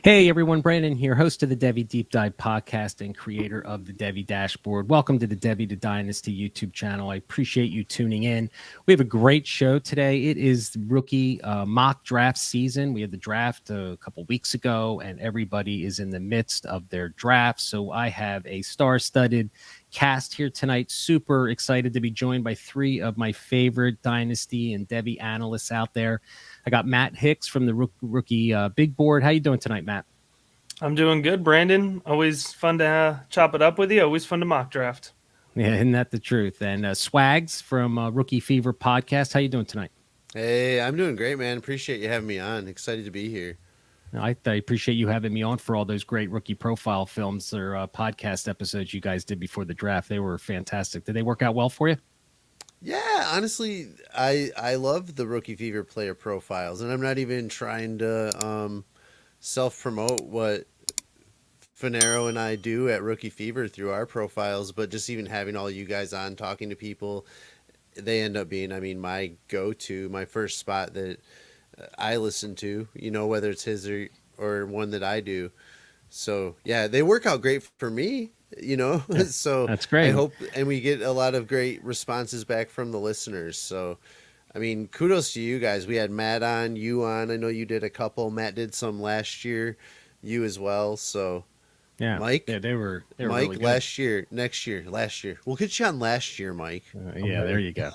Hey everyone, Brandon here, host of the Devy Deep Dive podcast and creator of the Devy Dashboard. Welcome to the Devy to Dynasty YouTube channel. I appreciate you tuning in. We have a great show today. It is the rookie mock draft season. We had the draft a couple weeks ago, and everybody is in the midst of their draft. So I have a star-studded cast here tonight. Super excited to be joined by three of my favorite Dynasty and Devy analysts out there. I got Matt Hicks from the rookie big board. How you doing tonight, Matt? I'm doing good, Brandon. Always fun to chop it up with you. Always fun to mock draft. Yeah, isn't that the truth? And Swags from Rookie Fever podcast. How you doing tonight? Hey, I'm doing great, man. Appreciate you having me on. Excited to be here. I appreciate you having me on for all those great rookie profile films or podcast episodes you guys did before the draft. They were fantastic. Did they work out well for you? Yeah, honestly, I love the Rookie Fever player profiles, and I'm not even trying to self promote what Finero and I do at Rookie Fever through our profiles, but just even having all you guys on talking to people, they end up being, I mean, my go to, my first spot that I listen to. Whether it's his or one that I do. So yeah, they work out great for me. Yeah, So that's I great. hope, and we get a lot of great responses back from the listeners. So I mean, kudos to you guys. We had Matt on, you on. I know you did a couple. Matt did some last year, you as well. So Yeah, Mike, yeah, they were really Mike, good. next year, last year. We'll get you on last year, Mike. Yeah, there you go.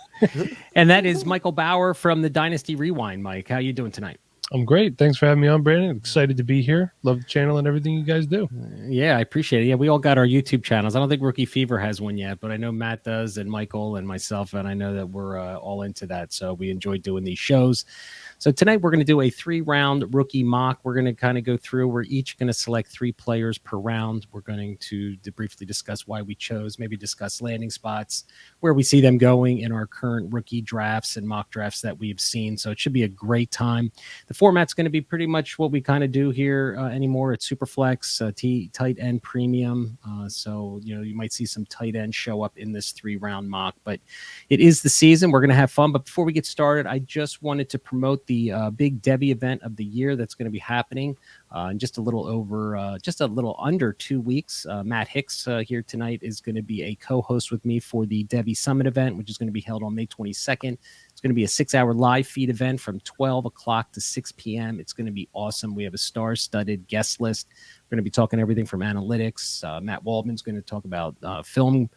And that is Michael Bauer from the Dynasty Rewind. Mike, how you doing tonight? I'm great. Thanks for having me on, Brandon. Excited to be here. Love the channel and everything you guys do. Yeah, I appreciate it. Yeah, we all got our YouTube channels. I don't think Rookie Fever has one yet, but I know Matt does, and Michael and myself, and I know that we're all into that. So we enjoy doing these shows. So tonight we're going to do a 3-round rookie mock. We're going to kind of go through. We're each going to select 3 players per round. We're going to briefly discuss why we chose, maybe discuss landing spots, where we see them going in our current rookie drafts and mock drafts that we've seen. So it should be a great time. The format's going to be pretty much what we kind of do here anymore. It's Superflex, tight end premium. So, you might see some tight ends show up in this 3-round mock, but it is the season. We're going to have fun. But before we get started, I just wanted to promote the big Devy event of the year that's going to be happening in just a little under 2 weeks. Matt Hicks here tonight is going to be a co-host with me for the Devy Summit event, which is going to be held on May 22nd. It's going to be a 6-hour live feed event from 12 o'clock to 6 p.m. It's going to be awesome. We have a star-studded guest list. We're going to be talking everything from analytics. Matt Waldman's going to talk about film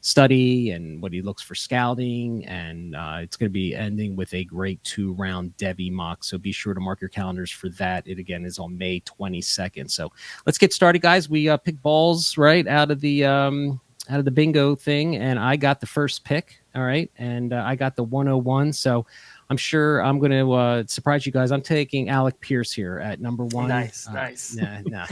study and what he looks for scouting, and it's going to be ending with a great 2-round Devy mock. So be sure to mark your calendars for that. It again is on May 22nd. So let's get started, guys. We pick balls right out of the bingo thing, and I got the first pick. All right, and I got the 101. So I'm sure I'm going to surprise you guys. I'm taking Alec Pierce here at number 1. Nice. Nah.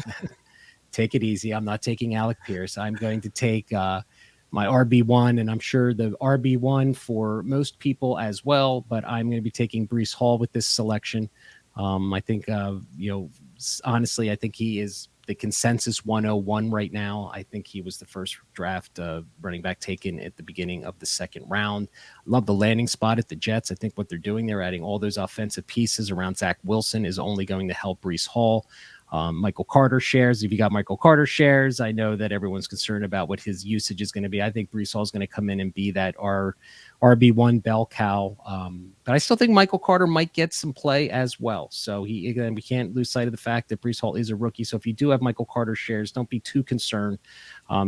Take it easy. I'm not taking Alec Pierce. I'm going to take my RB1, and I'm sure the RB1 for most people as well, but I'm going to be taking Breece Hall with this selection. I think, honestly, I think he is the consensus 101 right now. I think he was the first draft running back taken at the beginning of the 2nd round. Love the landing spot at the Jets. I think what they're doing, they're adding all those offensive pieces around Zach Wilson is only going to help Breece Hall. Michael Carter shares. If you got Michael Carter shares, I know that everyone's concerned about what his usage is going to be. I think Breece Hall is going to come in and be that RB1 bell cow. But I still think Michael Carter might get some play as well. So we can't lose sight of the fact that Breece Hall is a rookie. So if you do have Michael Carter shares, don't be too concerned.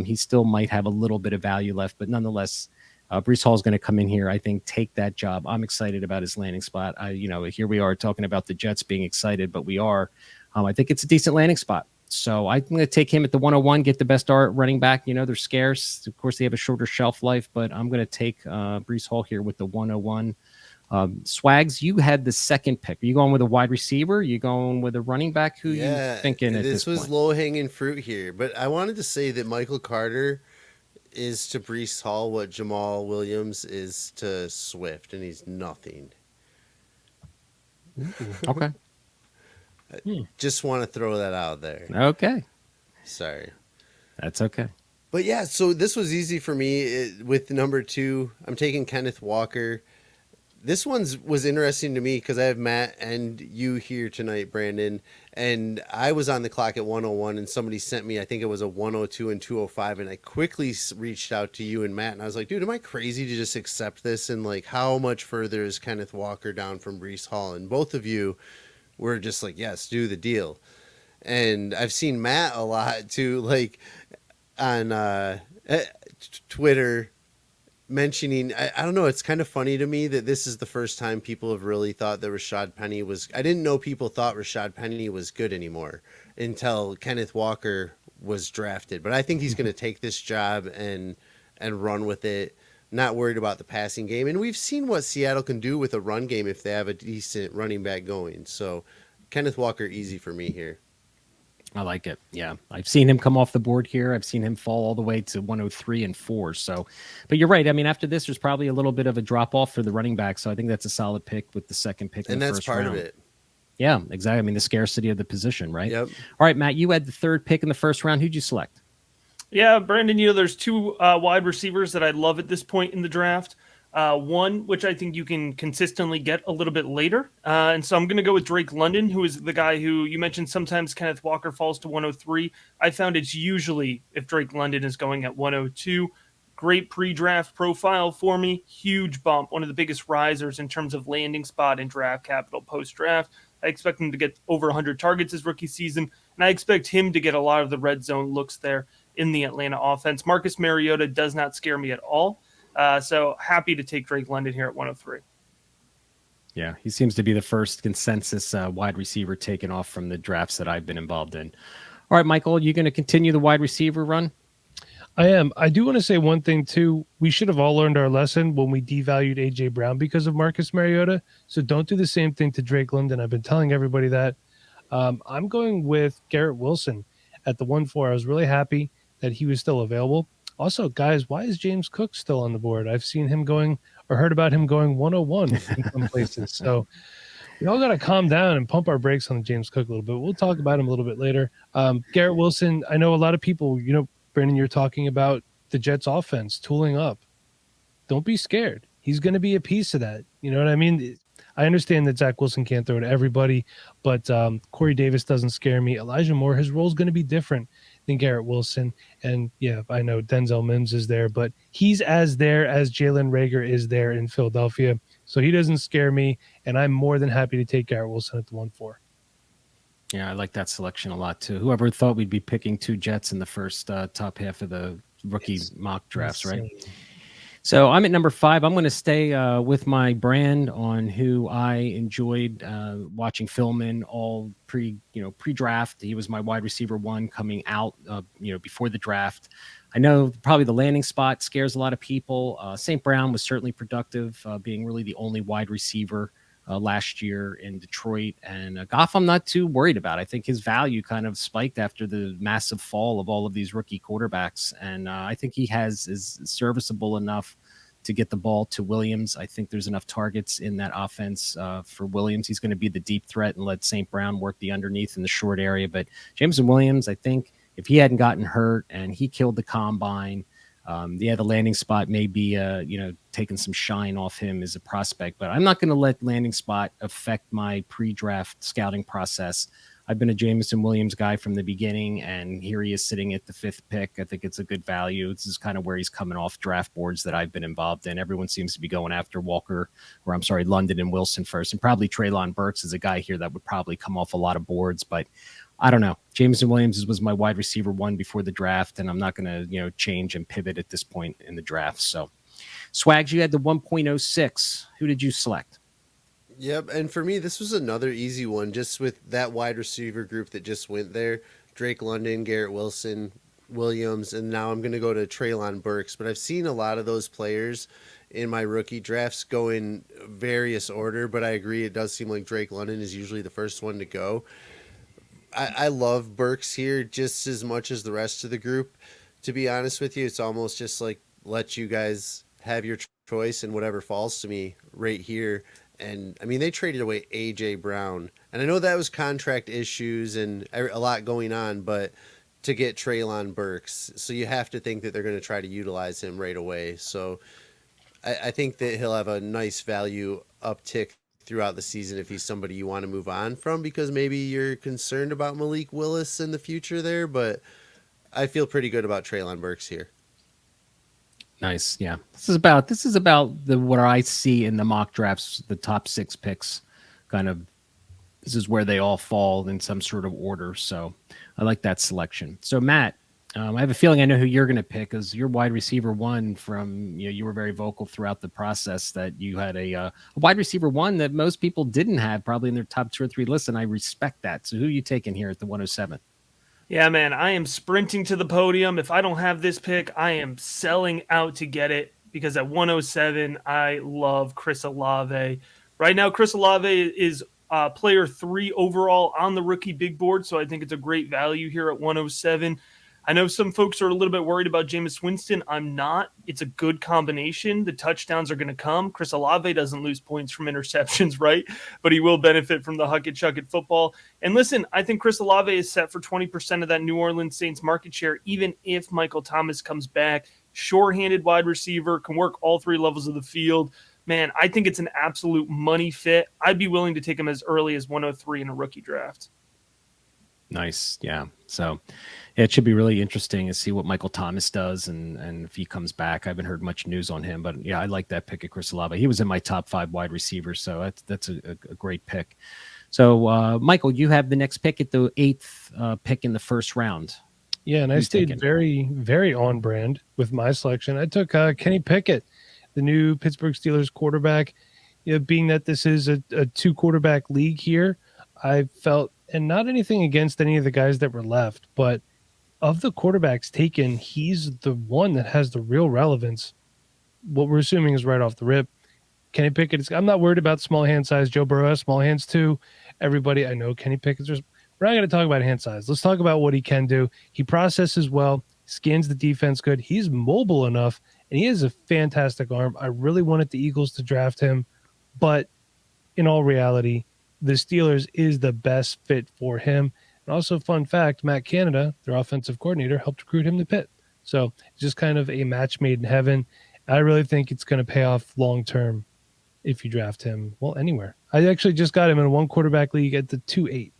He still might have a little bit of value left, but nonetheless, Breece Hall is going to come in here, I think, take that job. I'm excited about his landing spot. Here we are talking about the Jets being excited, but we are. I think it's a decent landing spot. So I'm going to take him at the 101, get the best running back. They're scarce. Of course, they have a shorter shelf life, but I'm going to take Breece Hall here with the 101. Swags, you had the second pick. Are you going with a wide receiver? Are you going with a running back? Who Yeah, you thinking at this this was point? low hanging fruit here, but I wanted to say that Michael Carter is to Breece Hall what Jamal Williams is to Swift, and he's nothing. Okay. Just want to throw that out there. Okay. Sorry. That's okay. But yeah, so this was easy for me with number 2. I'm taking Kenneth Walker. This was interesting to me because I have Matt and you here tonight, Brandon, and I was on the clock at 101, and somebody sent me, I think it was a 102 and 205, and I quickly reached out to you and Matt, and I was like, dude, am I crazy to just accept this? And like, how much further is Kenneth Walker down from Breece Hall? And both of you were just like, yes, do the deal. And I've seen Matt a lot too, like on Twitter mentioning, I don't know, it's kind of funny to me that this is the first time people have really thought that Rashad Penny was, I didn't know people thought Rashad Penny was good anymore until Kenneth Walker was drafted. But I think he's going to take this job and run with it, not worried about the passing game. And we've seen what Seattle can do with a run game if they have a decent running back going. So Kenneth Walker, easy for me here. I like it. Yeah. I've seen him come off the board here. I've seen him fall all the way to 103 and 4. So, but you're right. I mean, after this, there's probably a little bit of a drop off for the running back. So I think that's a solid pick with the second pick. And the that's first part round. of it. Yeah, exactly. I mean, the scarcity of the position, right? Yep. All right, Matt, you had the third pick in the first round. Who'd you select? Yeah, Brandon, there's two wide receivers that I love at this point in the draft. One, which I think you can consistently get a little bit later. And so I'm going to go with Drake London, who is the guy who you mentioned sometimes Kenneth Walker falls to 103. I found it's usually if Drake London is going at 102. Great pre-draft profile for me. Huge bump. One of the biggest risers in terms of landing spot and draft capital post-draft. I expect him to get over 100 targets his rookie season, and I expect him to get a lot of the red zone looks there in the Atlanta offense. Marcus Mariota does not scare me at all. So happy to take Drake London here at 103. Yeah, he seems to be the first consensus wide receiver taken off from the drafts that I've been involved in. All right, Michael, you going to continue the wide receiver run? I am. I do want to say one thing, too. We should have all learned our lesson when we devalued A.J. Brown because of Marcus Mariota. So don't do the same thing to Drake London. I've been telling everybody that. I'm going with Garrett Wilson at the 1-4. I was really happy that he was still available. Also, guys, why is James Cook still on the board? I've seen him going or heard about him going 101 in some places. So we all got to calm down and pump our brakes on James Cook a little bit. We'll talk about him a little bit later. Garrett Wilson, I know a lot of people, Brandon, you're talking about the Jets offense tooling up. Don't be scared. He's going to be a piece of that. You know what I mean? I understand that Zach Wilson can't throw to everybody, but Corey Davis doesn't scare me. Elijah Moore, his role is going to be different than Garrett Wilson. And yeah, I know Denzel Mims is there, but he's as there as Jalen Reagor is there in Philadelphia. So he doesn't scare me, and I'm more than happy to take Garrett Wilson at the 1-4. Yeah, I like that selection a lot, too. Whoever thought we'd be picking two Jets in the first top half of the rookie mock drafts, right? So I'm at number 5. I'm going to stay with my brand on who I enjoyed watching film in all pre-draft. He was my wide receiver 1 coming out, before the draft. I know probably the landing spot scares a lot of people. St. Brown was certainly productive, being really the only wide receiver last year in Detroit. And Goff, I'm not too worried about. I think his value kind of spiked after the massive fall of all of these rookie quarterbacks. And I think he is serviceable enough to get the ball to Williams. I think there's enough targets in that offense for Williams. He's going to be the deep threat and let St. Brown work the underneath in the short area. But Jameson Williams, I think if he hadn't gotten hurt and he killed the combine, the landing spot may be, taking some shine off him as a prospect, but I'm not going to let landing spot affect my pre-draft scouting process. I've been a Jameson Williams guy from the beginning, and here he is sitting at the 5th pick. I think it's a good value. This is kind of where he's coming off draft boards that I've been involved in. Everyone seems to be going after London and Wilson first, and probably Treylon Burks is a guy here that would probably come off a lot of boards, but I don't know. Jameson Williams was my wide receiver 1 before the draft, and I'm not going to, change and pivot at this point in the draft. So, Swags, you had the 1.06. Who did you select? Yep, and for me, this was another easy one, just with that wide receiver group that just went there. Drake London, Garrett Wilson, Williams, and now I'm going to go to Treylon Burks. But I've seen a lot of those players in my rookie drafts go in various order, but I agree it does seem like Drake London is usually the first one to go. I love Burks here just as much as the rest of the group. To be honest with you, it's almost just like let you guys have your choice and whatever falls to me right here. And I mean, they traded away A.J. Brown, and I know that was contract issues and a lot going on, but to get Treylon Burks, so you have to think that they're going to try to utilize him right away. So I think that he'll have a nice value uptick throughout the season if he's somebody you want to move on from, because maybe you're concerned about Malik Willis in the future there, but I feel pretty good about Treylon Burks here. Nice. Yeah. This is about the what I see in the mock drafts, the top 6 picks kind of this is where they all fall in some sort of order. So I like that selection. So Matt, I have a feeling I know who you're going to pick because you're wide receiver one from, you were very vocal throughout the process that you had a wide receiver one that most people didn't have probably in their top 2 or 3 lists. And I respect that. So who are you taking here at the 107? Yeah, man, I am sprinting to the podium. If I don't have this pick, I am selling out to get it because at 107, I love Chris Olave. Right now, Chris Olave is player 3 overall on the rookie big board, so I think it's a great value here at 107. I know some folks are a little bit worried about Jameis Winston. I'm not. It's a good combination. The touchdowns are going to come. Chris Olave doesn't lose points from interceptions, right? But he will benefit from the huck it, chuck it football. And listen, I think Chris Olave is set for 20% of that New Orleans Saints market share, even if Michael Thomas comes back. Sure-handed wide receiver, can work all 3 levels of the field. Man, I think it's an absolute money fit. I'd be willing to take him as early as 103 in a rookie draft. Nice. Yeah. So it should be really interesting to see what Michael Thomas does and if he comes back. I haven't heard much news on him, but yeah, I like that pick of Chris Olave. He was in my top 5 wide receivers, so that's a great pick. So, Michael, you have the next pick at the 8th pick in the first round. Yeah, and I stayed very, very on brand with my selection. I took Kenny Pickett, the new Pittsburgh Steelers quarterback. Being that this is a 2-quarterback league here, I felt, and not anything against any of the guys that were left, but of the quarterbacks taken, he's the one that has the real relevance. What we're assuming is right off the rip. Kenny Pickett, I'm not worried about small hand size. Joe Burrow has small hands too. Everybody, I know Kenny Pickett's. We're not going to talk about hand size. Let's talk about what he can do. He processes well, scans the defense good. He's mobile enough, and he has a fantastic arm. I really wanted the Eagles to draft him, but in all reality, the Steelers is the best fit for him. And also, fun fact, Matt Canada, their offensive coordinator, helped recruit him to Pitt. So it's just kind of a match made in heaven. I really think it's going to pay off long term if you draft him, well, anywhere. I actually just got him in a 1-quarterback league at the 2-8.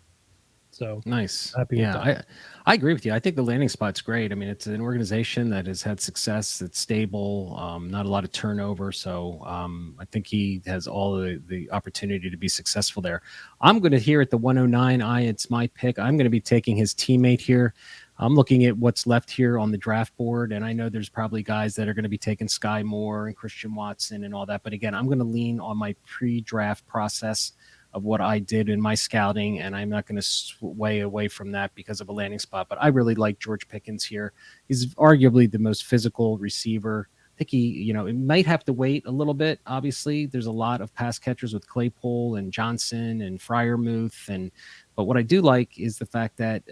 So nice. Happy with that. I agree with you. I think the landing spot's great. I mean, it's an organization that has had success. It's stable, not a lot of turnover. So I think he has all the opportunity to be successful there. I'm going to here at the 109. It's my pick. I'm going to be taking his teammate here. I'm looking at what's left here on the draft board, and I know there's probably guys that are going to be taking Sky Moore and Christian Watson and all that. But again, I'm going to lean on my pre-draft process of what I did in my scouting, and I'm not going to sway away from that because of a landing spot. But I really like George Pickens here. He's arguably the most physical receiver. I think he, it might have to wait a little bit. Obviously, there's a lot of pass catchers with Claypool and Johnson and Freiermuth, but what I do like is the fact that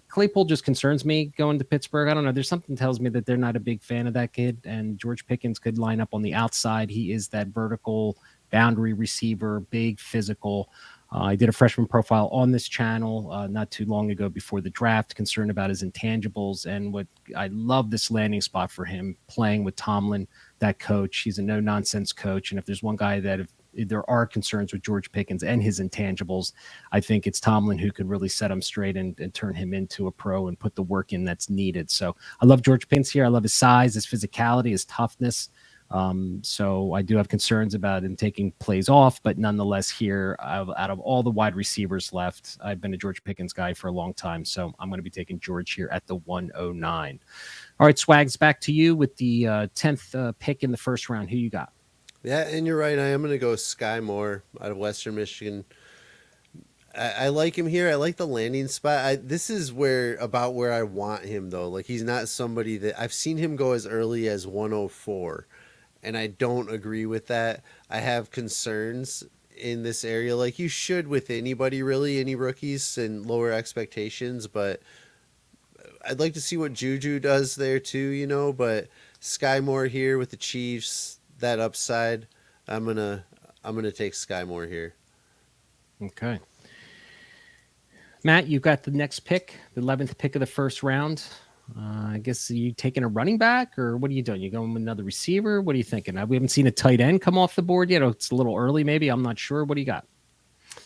Claypool just concerns me going to Pittsburgh. I don't know. There's something tells me that they're not a big fan of that kid, and George Pickens could line up on the outside. He is that vertical boundary receiver, big, physical. I did a freshman profile on this channel not too long ago before the draft, concerned about his intangibles. And what I love this landing spot for him, playing with Tomlin, that coach. He's a no-nonsense coach. And if there's one guy that if there are concerns with George Pickens and his intangibles, I think it's Tomlin who could really set him straight and turn him into a pro and put the work in that's needed. So I love George Pickens here. I love his size, his physicality, his toughness. So I do have concerns about him taking plays off, but nonetheless here, out of all the wide receivers left, I've been a George Pickens guy for a long time. So I'm going to be taking George here at the 109. All right, Swags, back to you with the 10th pick in the first round. Who you got? Yeah, and you're right. I am going to go Sky Moore out of Western Michigan. I like him here. I like the landing spot. This is where I want him, though. Like, he's not somebody that I've seen him go as early as 104. And I don't agree with that. I have concerns in this area, like you should with anybody, really, any rookies and lower expectations. But I'd like to see what Juju does there too, But Sky Moore here with the Chiefs, that upside, I'm gonna take Sky Moore here. Okay, Matt, you've got the next pick, the 11th pick of the first round. I guess you taking a running back, or what are you doing? You going with another receiver? What are you thinking? We haven't seen a tight end come off the board yet. It's a little early, maybe. I'm not sure. What do you got?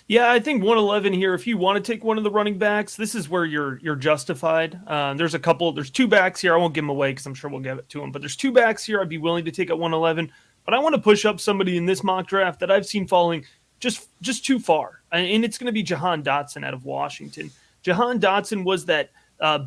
Yeah, I think 111 here. If you want to take one of the running backs, this is where you're justified. There's two backs here. I won't give them away because I'm sure we'll give it to them. But there's two backs here I'd be willing to take at 111. But I want to push up somebody in this mock draft that I've seen falling just too far, and it's going to be Jahan Dotson out of Washington. Jahan Dotson was that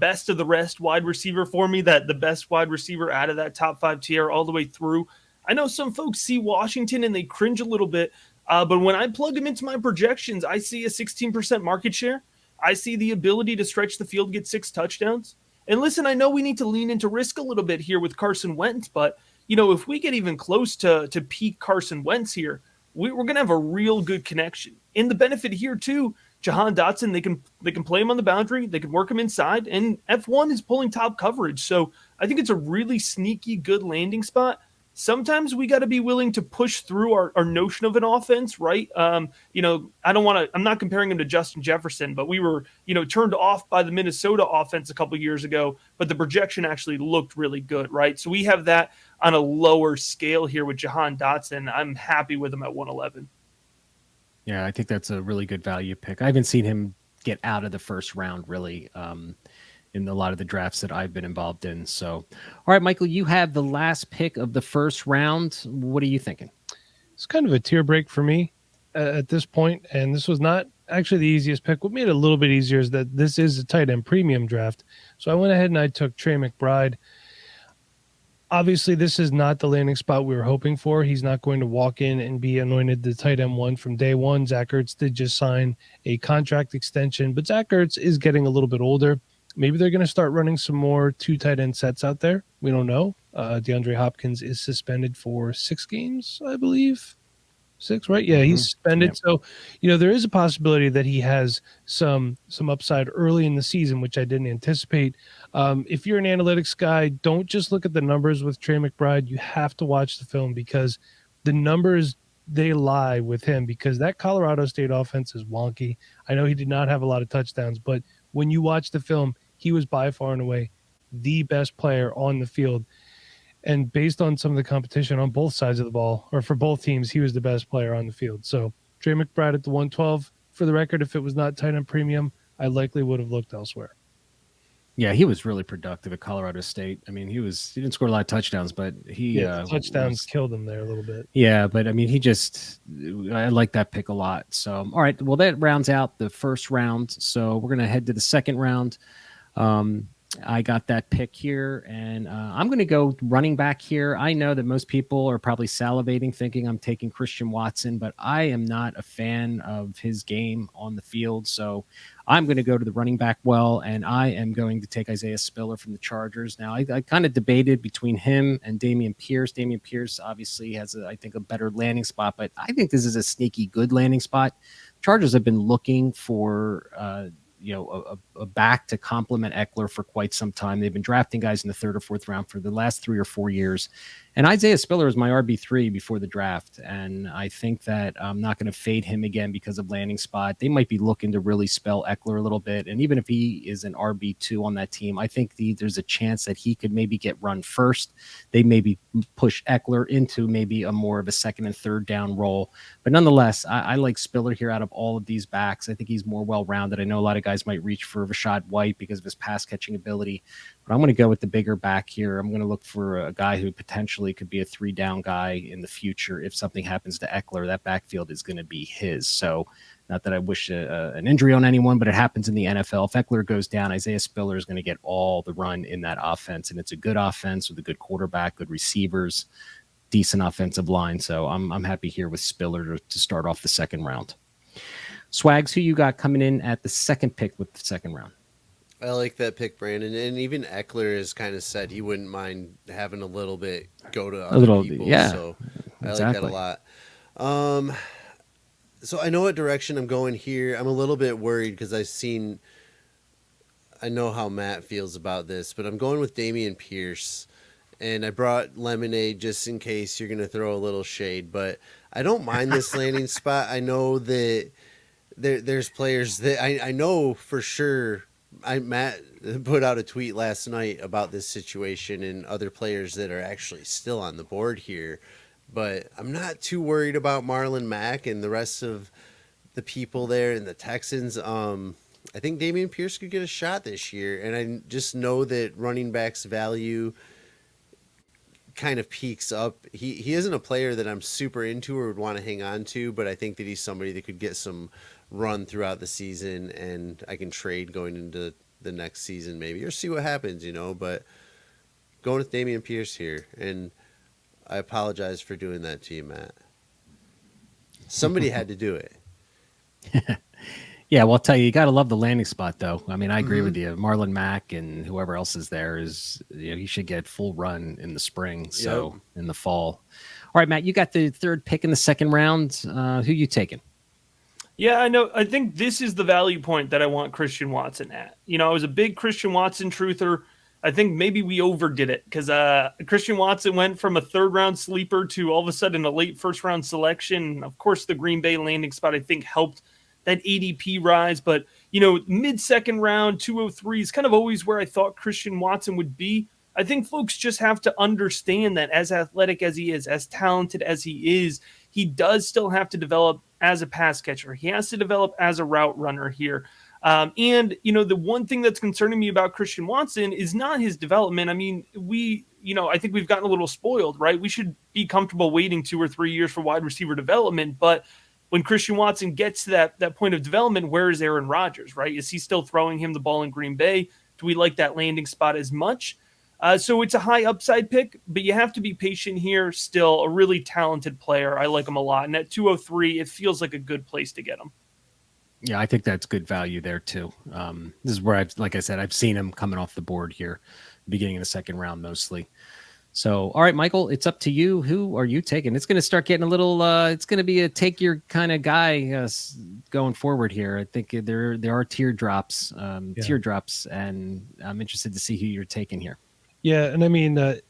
best of the rest wide receiver for me, that the best wide receiver out of that top 5 tier all the way through. I know some folks see Washington and they cringe a little bit. But when I plug him into my projections, I see a 16% market share. I see the ability to stretch the field, get 6 touchdowns. And listen, I know we need to lean into risk a little bit here with Carson Wentz, but if we get even close to peak Carson Wentz here, we're going to have a real good connection. And the benefit here too, Jahan Dotson, they can play him on the boundary, they can work him inside, and F1 is pulling top coverage. So I think it's a really sneaky good landing spot. Sometimes we got to be willing to push through our notion of an offense, right? I'm not comparing him to Justin Jefferson, but we were, turned off by the Minnesota offense a couple years ago, but the projection actually looked really good, right? So we have that on a lower scale here with Jahan Dotson. I'm happy with him at 111. Yeah, I think that's a really good value pick. I haven't seen him get out of the first round really. In a lot of the drafts that I've been involved in. So, all right, Michael, you have the last pick of the first round. What are you thinking? It's kind of a tier break for me at this point, and this was not actually the easiest pick. What made it a little bit easier is that this is a tight end premium draft. So I went ahead and I took Trey McBride. Obviously, this is not the landing spot we were hoping for. He's not going to walk in and be anointed the tight end one from day one. Zach Ertz did just sign a contract extension, but Zach Ertz is getting a little bit older. Maybe they're going to start running some more 2 tight end sets out there. We don't know. DeAndre Hopkins is suspended for 6 games, I believe. 6, right? Yeah, he's suspended. Yep. So, there is a possibility that he has some upside early in the season, which I didn't anticipate. If you're an analytics guy, don't just look at the numbers with Trey McBride. You have to watch the film because the numbers, they lie with him because that Colorado State offense is wonky. I know he did not have a lot of touchdowns, but when you watch the film, he was by far and away the best player on the field. And based on some of the competition on both sides of the ball, or for both teams, he was the best player on the field. So Trey McBride at the 112. For the record, if it was not tight end premium, I likely would have looked elsewhere. Yeah, he was really productive at Colorado State. I mean, he didn't score a lot of touchdowns, but touchdowns killed him there a little bit. Yeah, but I mean, I like that pick a lot. So, all right, well, that rounds out the first round. So we're going to head to the second round. I got that pick here, and I'm going to go running back here. I know that most people are probably salivating, thinking I'm taking Christian Watson, but I am not a fan of his game on the field. So I'm going to go to the running back and I am going to take Isaiah Spiller from the Chargers. Now, I kind of debated between him and Dameon Pierce. Dameon Pierce obviously has, I think, a better landing spot, but I think this is a sneaky good landing spot. Chargers have been looking for a back to complement Eckler for quite some time. They've been drafting guys in the 3rd or 4th round for the last 3 or 4 years. And Isaiah Spiller is my RB3 before the draft. And I think that I'm not going to fade him again because of landing spot. They might be looking to really spell Eckler a little bit. And even if he is an RB2 on that team, I think there's a chance that he could maybe get run first. They maybe push Eckler into maybe a more of a 2nd and 3rd down role. But nonetheless, I like Spiller here out of all of these backs. I think he's more well-rounded. I know a lot of guys might reach for Rashad White because of his pass catching ability, but I'm going to go with the bigger back here. I'm going to look for a guy who potentially could be a 3-down guy in the future. If something happens to Eckler, that backfield is going to be his. So not that I wish an injury on anyone, but it happens in the NFL. If Eckler goes down, Isaiah Spiller is going to get all the run in that offense. And it's a good offense with a good quarterback, good receivers, decent offensive line. So I'm happy here with Spiller to start off the second round. Swags, who you got coming in at the second pick with the second round? I like that pick, Brandon. And even Eckler has kind of said he wouldn't mind having a little bit go to other people. Yeah, so I like that a lot. So I know what direction I'm going here. I'm a little bit worried because I know how Matt feels about this, but I'm going with Dameon Pierce. And I brought Lemonade just in case you're going to throw a little shade. But I don't mind this landing spot. I know that there's players that I know for sure Matt put out a tweet last night about this situation and other players that are actually still on the board here, but I'm not too worried about Marlon Mack and the rest of the people there in the Texans. I think Dameon Pierce could get a shot this year, and I just know that running backs value kind of peaks up. He isn't a player that I'm super into or would want to hang on to, but I think that he's somebody that could get some run throughout the season, and I can trade going into the next season maybe, or see what happens, but going with Dameon Pierce here, and I apologize for doing that to you, Matt. Somebody had to do it. Yeah, well, I'll tell you, you got to love the landing spot, though. I mean, I agree with you. Marlon Mack and whoever else is there is, he should get full run in the spring, so in the fall. All right, Matt, you got the third pick in the second round. Who you taking? Yeah, I know. I think this is the value point that I want Christian Watson at. I was a big Christian Watson truther. I think maybe we overdid it because Christian Watson went from a third-round sleeper to all of a sudden a late first-round selection. Of course, the Green Bay landing spot, I think, helped that ADP rise. But, mid-second round, 203 is kind of always where I thought Christian Watson would be. I think folks just have to understand that as athletic as he is, as talented as he is, he does still have to develop as a pass catcher. He has to develop as a route runner here. And the one thing that's concerning me about Christian Watson is not his development. I mean, I think we've gotten a little spoiled, right? We should be comfortable waiting 2 or 3 years for wide receiver development. But when Christian Watson gets to that point of development, where is Aaron Rodgers, right? Is he still throwing him the ball in Green Bay? Do we like that landing spot as much? So it's a high upside pick, but you have to be patient here. Still a really talented player. I like him a lot. And at 203, it feels like a good place to get him. Yeah, I think that's good value there too. This is where I've seen him coming off the board here, beginning of the second round mostly. So, all right, Michael, it's up to you. Who are you taking? It's going to start getting a little. It's going to be a take your kind of guy going forward here. I think there are teardrops, and I'm interested to see who you're taking here. Yeah, and I mean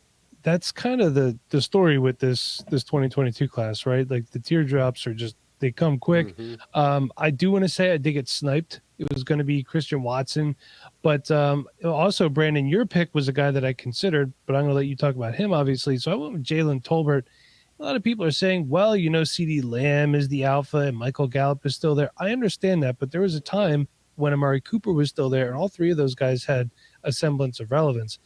that's kind of the story with this 2022 class, right? Like the teardrops are just they come quick. I do want to say I did get sniped. It was going to be Christian Watson, but also Brandon, your pick was a guy that I considered, but I'm going to let you talk about him, obviously. So I went with Jalen Tolbert. A lot of people are saying, well, CeeDee Lamb is the alpha and Michael Gallup is still there. I understand that, but there was a time when Amari Cooper was still there, and all three of those guys had a semblance of relevance.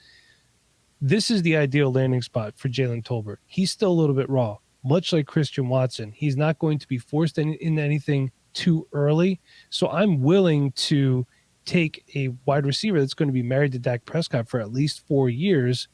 This is the ideal landing spot for Jalen Tolbert. He's still a little bit raw, much like Christian Watson. He's not going to be forced into anything too early. So I'm willing to take a wide receiver that's going to be married to Dak Prescott for at least 4 years.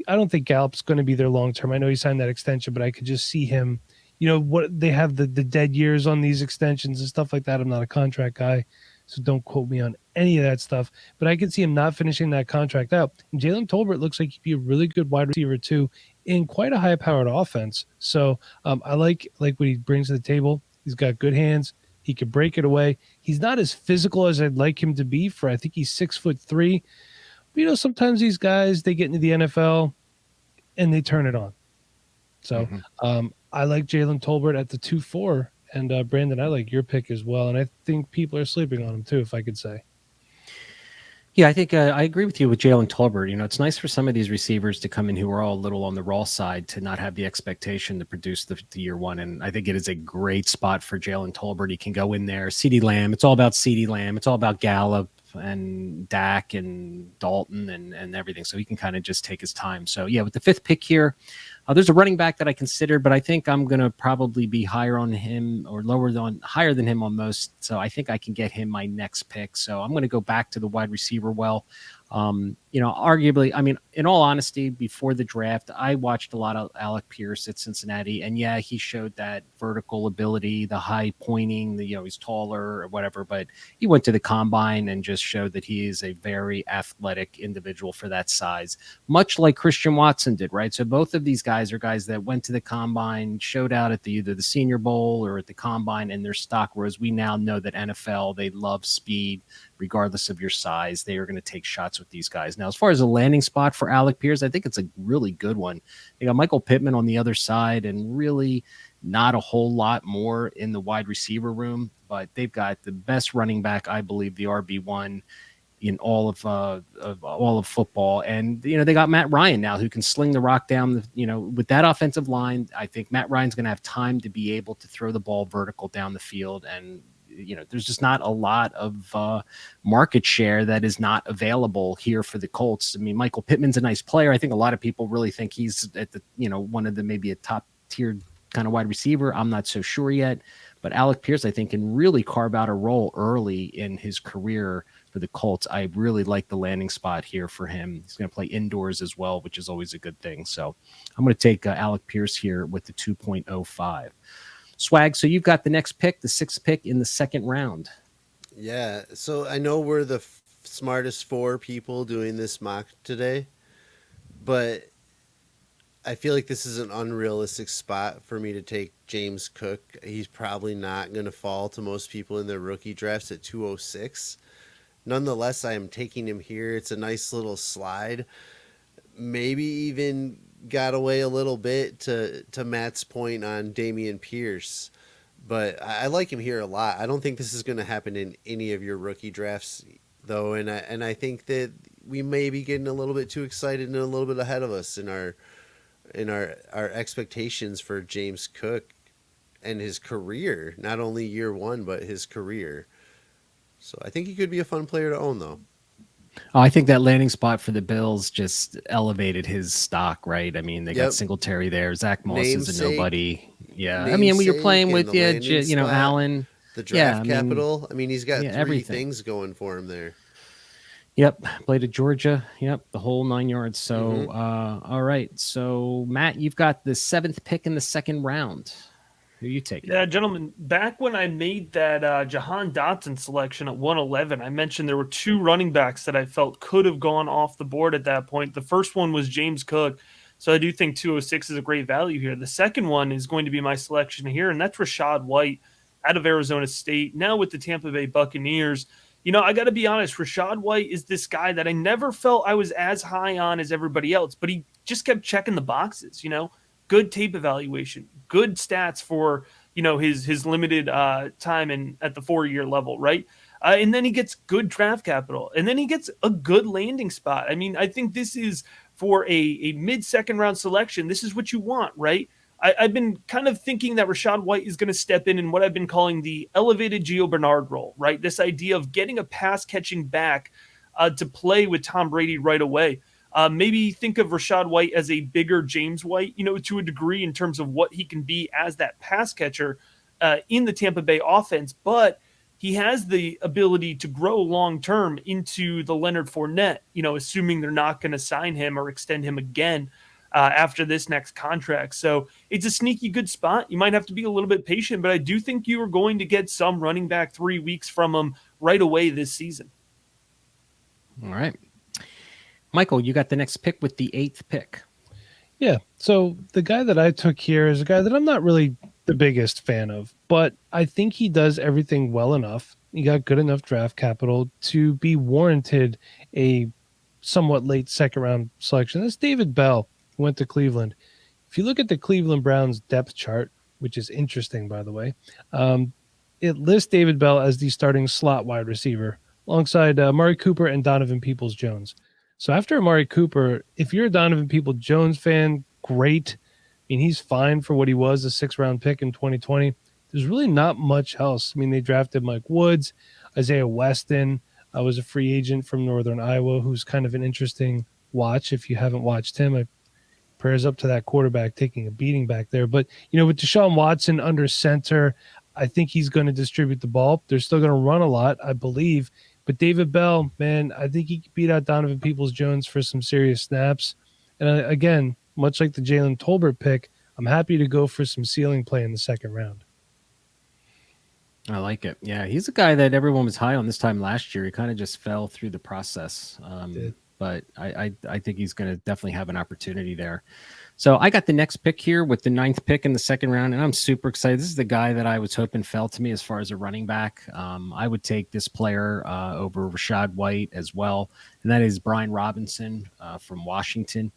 I don't think Gallup's going to be there long term. I know he signed that extension, but I could just see him, what they have the dead years on these extensions and stuff like that. I'm not a contract guy, so don't quote me on any of that stuff. But I could see him not finishing that contract out. And Jalen Tolbert looks like he'd be a really good wide receiver too, in quite a high-powered offense. So I like what he brings to the table. He's got good hands. He could break it away. He's not as physical as I'd like him to be. I think he's 6'3". But sometimes these guys, they get into the NFL and they turn it on. So I like Jalen Tolbert at the 2-4. And Brandon, I like your pick as well. And I think people are sleeping on him too, if I could say. Yeah, I think I agree with you with Jalen Tolbert. It's nice for some of these receivers to come in who are all a little on the raw side to not have the expectation to produce the year one. And I think it is a great spot for Jalen Tolbert. He can go in there. CeeDee Lamb. It's all about CeeDee Lamb. It's all about Gallup and Dak and Dalton and everything. So he can kind of just take his time. So yeah, with the fifth pick here, there's a running back that I considered, but I think I'm going to probably be higher on him or higher than him on most. So I think I can get him my next pick. So I'm going to go back to the wide receiver well. Arguably, I mean, in all honesty, before the draft, I watched a lot of Alec Pierce at Cincinnati, and yeah, he showed that vertical ability, the high pointing, he's taller or whatever, but he went to the combine and just showed that he is a very athletic individual for that size, much like Christian Watson did, right? So both of these guys are guys that went to the combine, showed out at either the Senior Bowl or at the combine, and their stock, whereas we now know that NFL, they love speed, regardless of your size. They are going to take shots with these guys. Now, as far as a landing spot for Alec Pierce, I think it's a really good one. They got Michael Pittman on the other side and really not a whole lot more in the wide receiver room, but they've got the best running back, I believe, the RB1 in all of football. And they got Matt Ryan now, who can sling the rock down. With that offensive line, I think Matt Ryan's going to have time to be able to throw the ball vertical down the field. And there's just not a lot of market share that is not available here for the Colts. I mean, Michael Pittman's a nice player. I think a lot of people really think he's at the one of the maybe a top tier kind of wide receiver. I'm not so sure yet. But Alec Pierce, I think, can really carve out a role early in his career for the Colts. I really like the landing spot here for him. He's going to play indoors as well, which is always a good thing. So I'm going to take Alec Pierce here with the 2.05. Swag, so you've got the next pick, the 6th pick in the 2nd round. Yeah, so I know we're the smartest 4 people doing this mock today, but I feel like this is an unrealistic spot for me to take James Cook. He's probably not going to fall to most people in their rookie drafts at 206. Nonetheless, I am taking him here. It's a nice little slide. Maybe even got away a little bit to Matt's point on Dameon Pierce. But I like him here a lot. I don't think this is going to happen in any of your rookie drafts, though. And I think that we may be getting a little bit too excited and a little bit ahead of us in our expectations for James Cook and his career, not only year 1, but his career. So I think he could be a fun player to own, though. Oh, I think that landing spot for the Bills just elevated his stock, right? I mean, they got Singletary there. Zach Moss is a nobody. Yeah. I mean, when you're playing with, Allen. The draft capital. I mean, he's got 3 things going for him there. Yep. Played at Georgia. Yep. The whole 9 yards. So, all right. So, Matt, you've got the 7th pick in the 2nd round. Who you taking? Yeah, gentlemen, back when I made that Jahan Dotson selection at 111, I mentioned there were 2 running backs that I felt could have gone off the board at that point. The first one was James Cook. So I do think 206 is a great value here. The second one is going to be my selection here, and that's Rachaad White out of Arizona State, now with the Tampa Bay Buccaneers. I got to be honest, Rachaad White is this guy that I never felt I was as high on as everybody else, but he just kept checking the boxes, good tape evaluation, good stats for, his limited time at the 4-year level, right? And then he gets good draft capital, and then he gets a good landing spot. I mean, I think this is for a mid-2nd round selection. This is what you want, right? I've been kind of thinking that Rachaad White is going to step in what I've been calling the elevated Gio Bernard role, right? This idea of getting a pass-catching back to play with Tom Brady right away. Maybe think of Rachaad White as a bigger James White, to a degree in terms of what he can be as that pass catcher in the Tampa Bay offense. But he has the ability to grow long-term into the Leonard Fournette, assuming they're not going to sign him or extend him again after this next contract. So it's a sneaky good spot. You might have to be a little bit patient, but I do think you are going to get some running back 3 weeks from him right away this season. All right. Michael, you got the next pick with the 8th pick. Yeah. So the guy that I took here is a guy that I'm not really the biggest fan of, but I think he does everything well enough. He got good enough draft capital to be warranted a somewhat late 2nd round selection. That's David Bell, who went to Cleveland. If you look at the Cleveland Browns depth chart, which is interesting, by the way, it lists David Bell as the starting slot wide receiver alongside Amari Cooper and Donovan Peoples-Jones. So after Amari Cooper, if you're a Donovan Peoples-Jones fan, great. I mean, he's fine for what he was, a 6th round pick in 2020. There's really not much else. I mean, they drafted Mike Woods. Isaiah Weston was a free agent from Northern Iowa, who's kind of an interesting watch. If you haven't watched him, prayers up to that quarterback taking a beating back there. But, with Deshaun Watson under center, I think he's going to distribute the ball. They're still going to run a lot, I believe. But David Bell, man, I think he could beat out Donovan Peoples-Jones for some serious snaps. And again, much like the Jalen Tolbert pick, I'm happy to go for some ceiling play in the 2nd round. I like it. Yeah, he's a guy that everyone was high on this time last year. He kind of just fell through the process. But I think he's going to definitely have an opportunity there. So I got the next pick here with the 9th pick in the 2nd round, and I'm super excited. This is the guy that I was hoping fell to me as far as a running back. I would take this player over Rachaad White as well, and that is Brian Robinson from Washington.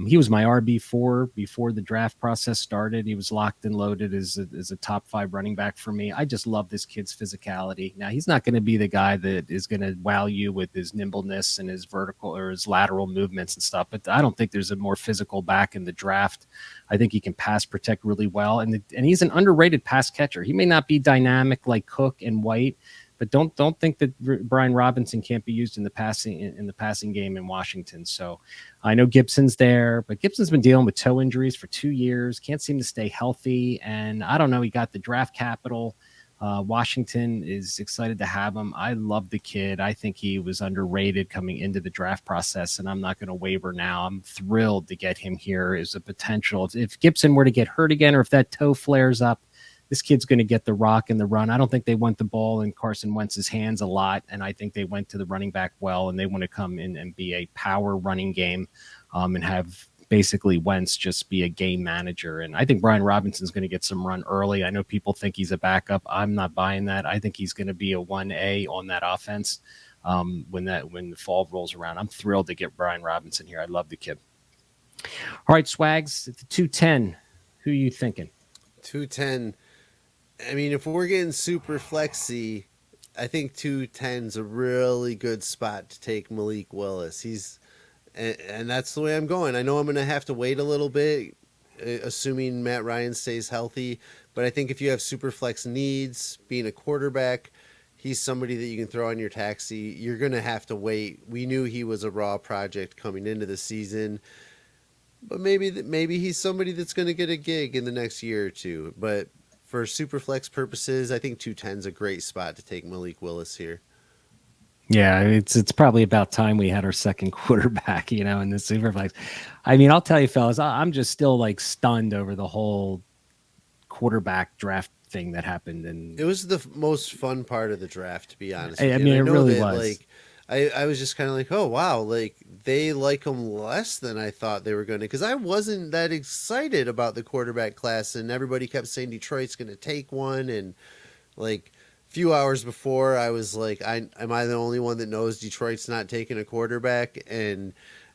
He was my RB4 before the draft process started. He was locked and loaded as a top 5 running back for me. I just love this kid's physicality. Now, he's not going to be the guy that is going to wow you with his nimbleness and his vertical or his lateral movements and stuff, but I don't think there's a more physical back in the draft. I think he can pass protect really well, and he's an underrated pass catcher. He may not be dynamic like Cook and White, but don't think that Brian Robinson can't be used in the passing game in Washington. So I know Gibson's there, but Gibson's been dealing with toe injuries for 2 years, can't seem to stay healthy, and I don't know. He got the draft capital. Washington is excited to have him. I love the kid. I think he was underrated coming into the draft process, and I'm not going to waver now. I'm thrilled to get him here as a potential. If Gibson were to get hurt again, or if that toe flares up, this kid's going to get the rock and the run. I don't think they want the ball in Carson Wentz's hands a lot, and I think they went to the running back well, and they want to come in and be a power running game and have basically Wentz just be a game manager. And I think Brian Robinson's going to get some run early. I know people think he's a backup. I'm not buying that. I think he's going to be a 1A on that offense when the fall rolls around. I'm thrilled to get Brian Robinson here. I love the kid. All right, Swags, at the 210, who are you thinking? 210. I mean, if we're getting super flexy, I think 210's a really good spot to take Malik Willis. And that's the way I'm going. I know I'm going to have to wait a little bit, assuming Matt Ryan stays healthy. But I think if you have super flex needs, being a quarterback, he's somebody that you can throw on your taxi. You're going to have to wait. We knew he was a raw project coming into the season. But maybe he's somebody that's going to get a gig in the next year or two. But for super flex purposes, I think 210 is a great spot to take Malik Willis here. Yeah, it's probably about time we had our second quarterback, in the super flex. I mean, I'll tell you, fellas, I'm just still like stunned over the whole quarterback draft thing that happened. And it was the most fun part of the draft, to be honest. I mean, it really was. Like, I was just kind of like, oh, wow, like they like him less than I thought they were going to, because I wasn't that excited about the quarterback class, and everybody kept saying Detroit's going to take one. And like a few hours before, I was like, am I the only one that knows Detroit's not taking a quarterback? And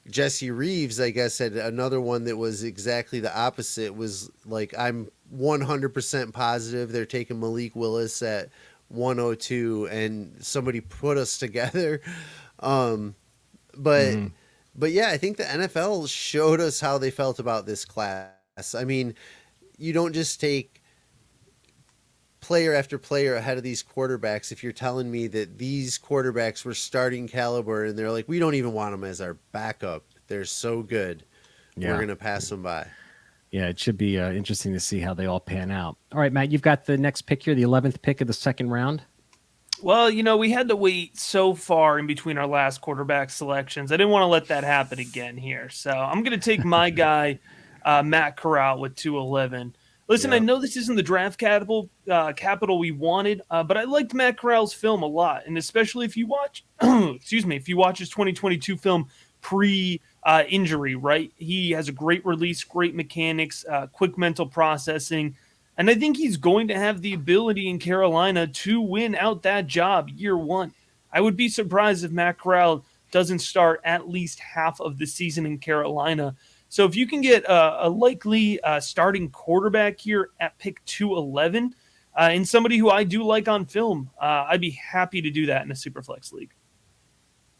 Jesse Reeves, I guess, had another one that was exactly the opposite, was like, I'm 100% positive they're taking Malik Willis at 102, and somebody put us together. But yeah, I think the NFL showed us how they felt about this class. I mean, you don't just take player after player ahead of these quarterbacks. If you're telling me that these quarterbacks were starting caliber and they're like, we don't even want them as our backup, they're so good, we're going to pass them by. Yeah, it should be interesting to see how they all pan out. All right, Matt, you've got the next pick here, the 11th pick of the second round. Well, we had to wait so far in between our last quarterback selections. I didn't want to let that happen again here. So I'm going to take my guy, Matt Corral, with 211. Listen, I know this isn't the draft capital we wanted, but I liked Matt Corral's film a lot. And especially if you watch, if you watch his 2022 film pre-injury, right? He has a great release, great mechanics, quick mental processing. And I think he's going to have the ability in Carolina to win out that job year one. I would be surprised if Matt Corral doesn't start at least half of the season in Carolina. So if you can get a likely starting quarterback here at pick 211 and somebody who I do like on film, I'd be happy to do that in a Superflex league.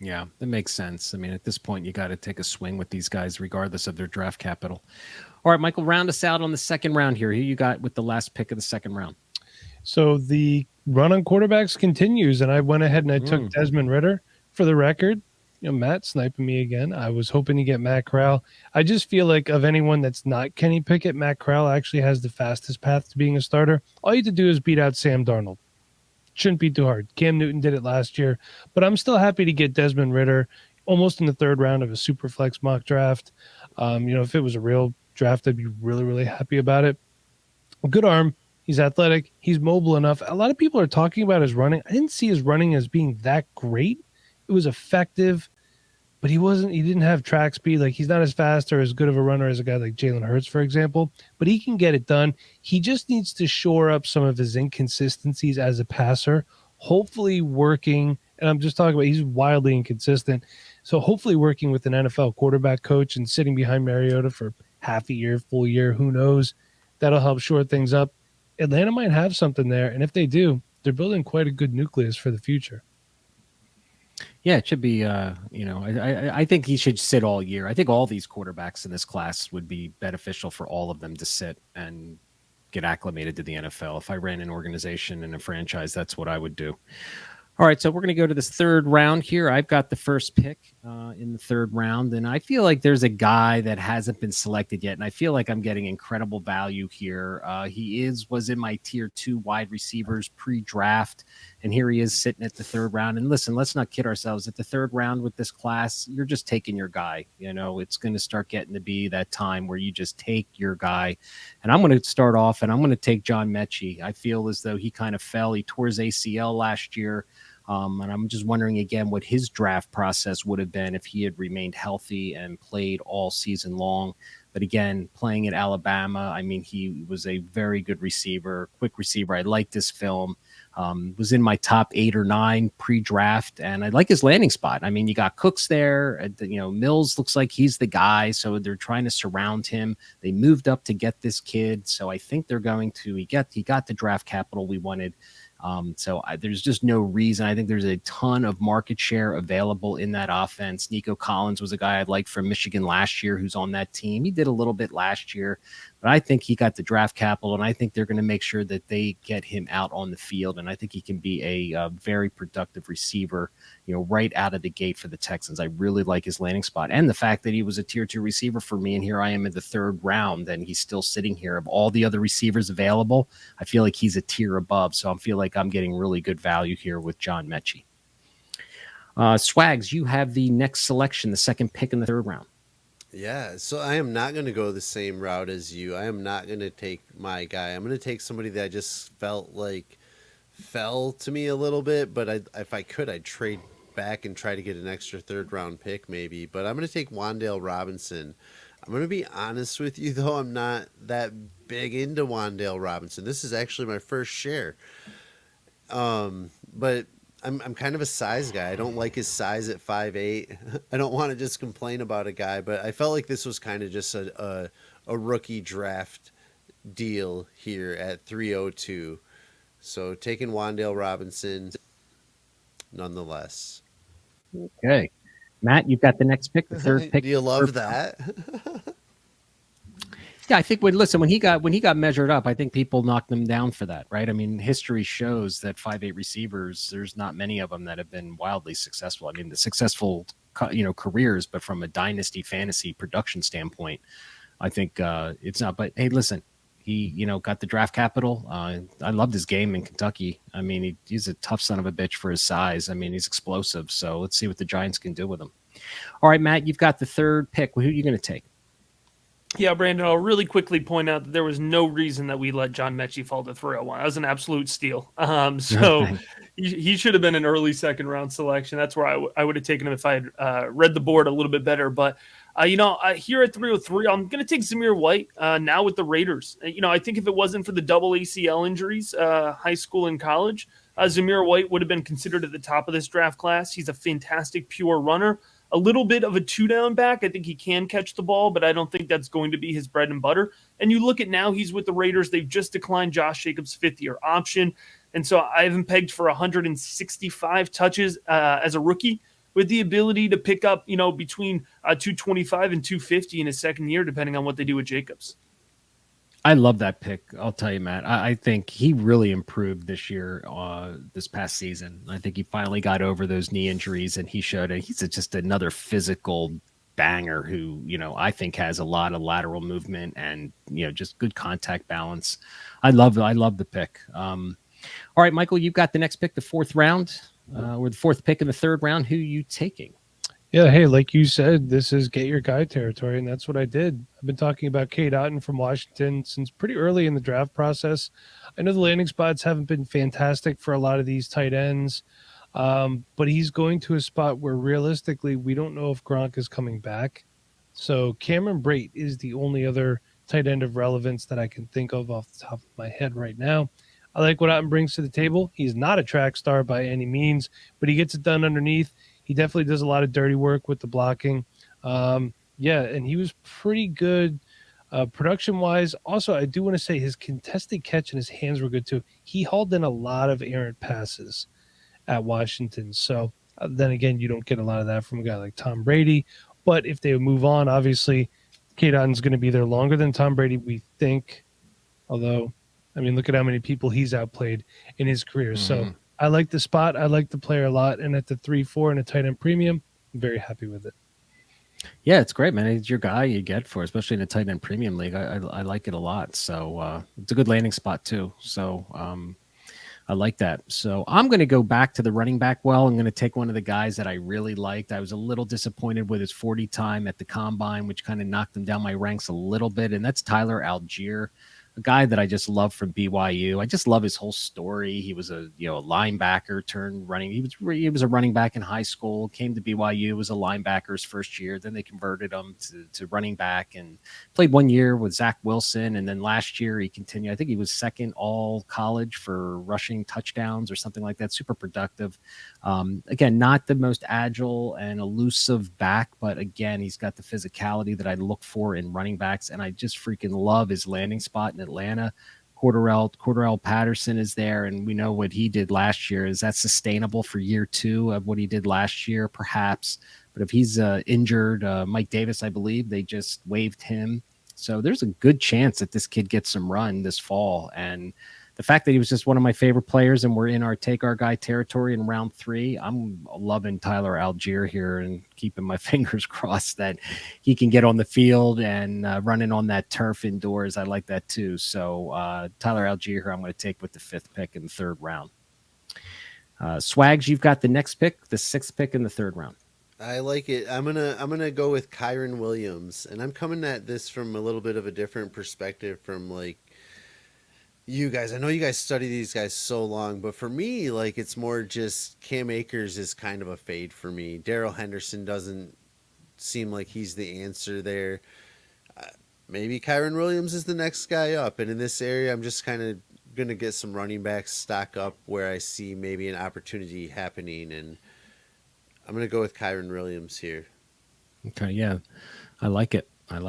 Yeah, that makes sense. I mean, at this point, you got to take a swing with these guys regardless of their draft capital. All right, Michael, round us out on the second round here. Who you got with the last pick of the second round? So the run on quarterbacks continues, and I went ahead and I took Desmond Ridder. For the record, Matt sniping me again. I was hoping to get Matt Corral. I just feel like of anyone that's not Kenny Pickett, Matt Corral actually has the fastest path to being a starter. All you have to do is beat out Sam Darnold. Shouldn't be too hard. Cam Newton did it last year, but I'm still happy to get Desmond Ridder almost in the third round of a Superflex mock draft. If it was a real draft, I'd be really, really happy about it. Good arm. He's athletic. He's mobile enough. A lot of people are talking about his running. I didn't see his running as being that great. It was effective, but he didn't have track speed. Like, he's not as fast or as good of a runner as a guy like Jalen Hurts, for example, but he can get it done. He just needs to shore up some of his inconsistencies as a passer, hopefully working. And I'm just talking about, he's wildly inconsistent. So hopefully working with an NFL quarterback coach and sitting behind Mariota for half a year, full year, who knows, that'll help shore things up. Atlanta might have something there. And if they do, they're building quite a good nucleus for the future. Yeah, it should be. I think he should sit all year. I think all these quarterbacks in this class would be beneficial for all of them to sit and get acclimated to the NFL. If I ran an organization and a franchise, that's what I would do. All right, so we're going to go to this third round here. I've got the first pick in the third round, and I feel like there's a guy that hasn't been selected yet, and I feel like I'm getting incredible value here. He was in my tier 2 wide receivers pre-draft, and here he is sitting at the third round. And listen, let's not kid ourselves. At the third round with this class, you're just taking your guy. You know, it's going to start getting to be that time where you just take your guy. And I'm going to start off, and I'm going to take John Mechie. I feel as though he kind of fell. He tore his ACL last year. And I'm just wondering again what his draft process would have been if he had remained healthy and played all season long. But again, playing at Alabama, I mean, he was a very good receiver, quick receiver. I liked this film. Was in my top 8 or 9 pre-draft, and I like his landing spot. I mean, you got Cooks there. Mills looks like he's the guy, so they're trying to surround him. They moved up to get this kid, so I think they're going to. He got the draft capital we wanted. There's just no reason. I think there's a ton of market share available in that offense. Nico Collins was a guy I liked from Michigan last year who's on that team. He did a little bit last year, but I think he got the draft capital, and I think they're going to make sure that they get him out on the field, and I think he can be a very productive receiver, right out of the gate for the Texans. I really like his landing spot, and the fact that he was a tier 2 receiver for me, and here I am in the third round, and he's still sitting here. Of all the other receivers available, I feel like he's a tier above, so I feel like I'm getting really good value here with John Mechie. Swags, you have the next selection, the second pick in the third round. Yeah, so I am not going to go the same route as you. I am not going to take my guy. I'm going to take somebody that I just felt like fell to me a little bit, but if I could, I'd trade back and try to get an extra third round pick maybe. But I'm going to take Wan'Dale Robinson. I'm going to be honest with you, though. I'm not that big into Wan'Dale Robinson. This is actually my first share. But I'm kind of a size guy. I don't like his size at 5'8". I don't want to just complain about a guy, but I felt like this was kind of just a rookie draft deal here at 302. So taking Wan'Dale Robinson nonetheless. Okay. Matt, you've got the next pick, the third pick. Do you love that? Yeah, I think when he got measured up, I think people knocked him down for that, right? I mean, history shows that 5'8" receivers, there's not many of them that have been wildly successful. I mean, the successful careers, but from a dynasty fantasy production standpoint, I think it's not. But hey, listen, he got the draft capital. I loved his game in Kentucky. I mean, he's a tough son of a bitch for his size. I mean, he's explosive. So let's see what the Giants can do with him. All right, Matt, you've got the third pick. Who are you going to take? Yeah, Brandon, I'll really quickly point out that there was no reason that we let John Mechie fall to 301. That was an absolute steal. So he should have been an early second round selection. That's where I would have taken him if I had read the board a little bit better. But, here at 303, I'm going to take Zamir White now with the Raiders. I think if it wasn't for the double ACL injuries, high school and college, Zamir White would have been considered at the top of this draft class. He's a fantastic pure runner. A little bit of a 2-down back. I think he can catch the ball, but I don't think that's going to be his bread and butter. And you look at now, he's with the Raiders. They've just declined Josh Jacobs' fifth-year option. And so I have him pegged for 165 touches as a rookie with the ability to pick up, between 225 and 250 in his second year, depending on what they do with Jacobs. I love that pick. I'll tell you, Matt. I think he really improved this year, this past season. I think he finally got over those knee injuries, and he showed he's just another physical banger who, I think has a lot of lateral movement and, just good contact balance. I love the pick. All right, Michael, you've got the next pick, the fourth round, or the fourth pick in the third round. Who are you taking? Yeah, hey, like you said, this is get your guy territory, and that's what I did. I've been talking about Cade Otton from Washington since pretty early in the draft process. I know the landing spots haven't been fantastic for a lot of these tight ends, but he's going to a spot where realistically we don't know if Gronk is coming back. So Cameron Brate is the only other tight end of relevance that I can think of off the top of my head right now. I like what Otton brings to the table. He's not a track star by any means, but he gets it done underneath. He definitely does a lot of dirty work with the blocking. Yeah, and he was pretty good production-wise. Also, I do want to say his contested catch and his hands were good too. He hauled in a lot of errant passes at Washington. So then again, you don't get a lot of that from a guy like Tom Brady. But if they move on, obviously, Kate Otton's going to be there longer than Tom Brady, we think. Although, I mean, look at how many people he's outplayed in his career. So I like the spot. I like the player a lot. And at the 3-4 and a tight end premium, I'm very happy with it. Yeah, it's great, man. It's your guy you get for, especially in a tight end premium league. I like it a lot. So it's a good landing spot too. So I like that. So I'm going to go back to the running back. Well, I'm going to take one of the guys that I really liked. I was a little disappointed with his 40 time at the combine, which kind of knocked him down my ranks a little bit. And that's Tyler Algier, a guy that I just love from BYU. I just love his whole story. He was a linebacker turned running. He was a running back in high school. Came to BYU, was a linebacker's first year. Then they converted him to running back and played 1 year with Zach Wilson. And then last year he continued. I think he was second all college for rushing touchdowns or something like that. Super productive. Again, not the most agile and elusive back, but again, he's got the physicality that I look for in running backs. And I just freaking love his landing spot in Atlanta. Cordarrelle Patterson is there, and we know what he did last year. Is that sustainable for year two of what he did last year? Perhaps. But if he's injured, Mike Davis, I believe, they just waived him. So there's a good chance that this kid gets some run this fall. And the fact that he was just one of my favorite players and we're in our take our guy territory in round 3, I'm loving Tyler Algier here and keeping my fingers crossed that he can get on the field and running on that turf indoors. I like that too. So Tyler Algier here I'm going to take with the 5th pick in the 3rd round. Swags, you've got the next pick, the 6th pick in the 3rd round. I like it. I'm gonna go with Kyron Williams, and I'm coming at this from a little bit of a different perspective from like you guys. I know you guys study these guys so long, but for me, like it's more just Cam Akers is kind of a fade for me. Darrell Henderson doesn't seem like he's the answer there. Maybe Kyron Williams is the next guy up, and in this area, I'm just kind of gonna get some running backs stock up where I see maybe an opportunity happening, and I'm going to go with Kyron Williams here. Okay, yeah. I like it. All